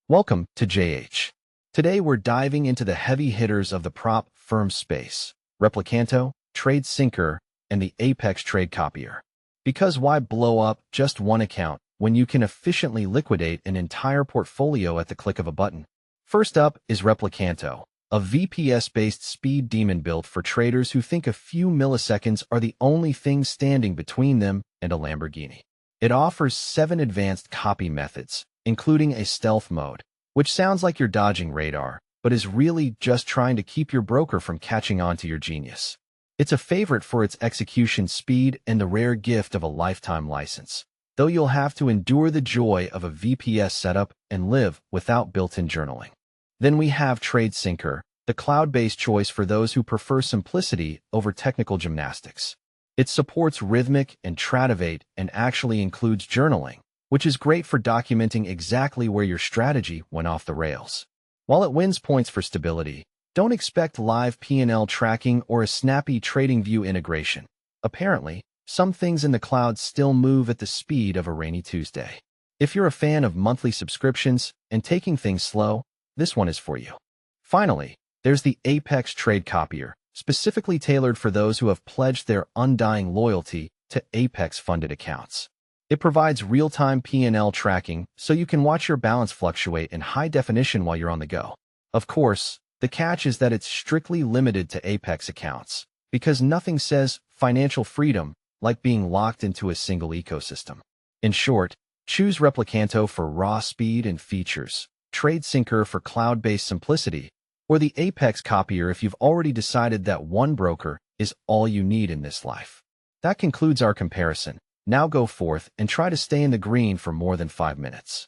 Welcome to JH. Today we're diving into the heavy hitters of the prop firm space, Replikanto, TradeSyncer, and the Apex Trade Copier. Because why blow up just one account when you can efficiently liquidate an entire portfolio at the click of a button? First up is Replikanto, a VPS-based speed demon built for traders who think a few milliseconds are the only thing standing between them and a Lamborghini. It offers 7 advanced copy methods, including a stealth mode, which sounds like you're dodging radar, but is really just trying to keep your broker from catching on to your genius. It's a favorite for its execution speed and the rare gift of a lifetime license, though you'll have to endure the joy of a VPS setup and live without built-in journaling. Then we have TradeSyncer, the cloud-based choice for those who prefer simplicity over technical gymnastics. It supports Rhythmic and Tradivate and actually includes journaling, which is great for documenting exactly where your strategy went off the rails. While it wins points for stability, don't expect live P&L tracking or a snappy TradingView integration. Apparently, some things in the cloud still move at the speed of a rainy Tuesday. If you're a fan of monthly subscriptions and taking things slow, this one is for you. Finally, there's the Apex Trade Copier, specifically tailored for those who have pledged their undying loyalty to Apex-funded accounts. It provides real-time P&L tracking so you can watch your balance fluctuate in high definition while you're on the go. Of course, the catch is that it's strictly limited to Apex accounts, because nothing says financial freedom like being locked into a single ecosystem. In short, choose Replikanto for raw speed and features, TradeSyncer for cloud-based simplicity, or the Apex Copier if you've already decided that one broker is all you need in this life. That concludes our comparison. Now go forth and try to stay in the green for more than 5 minutes.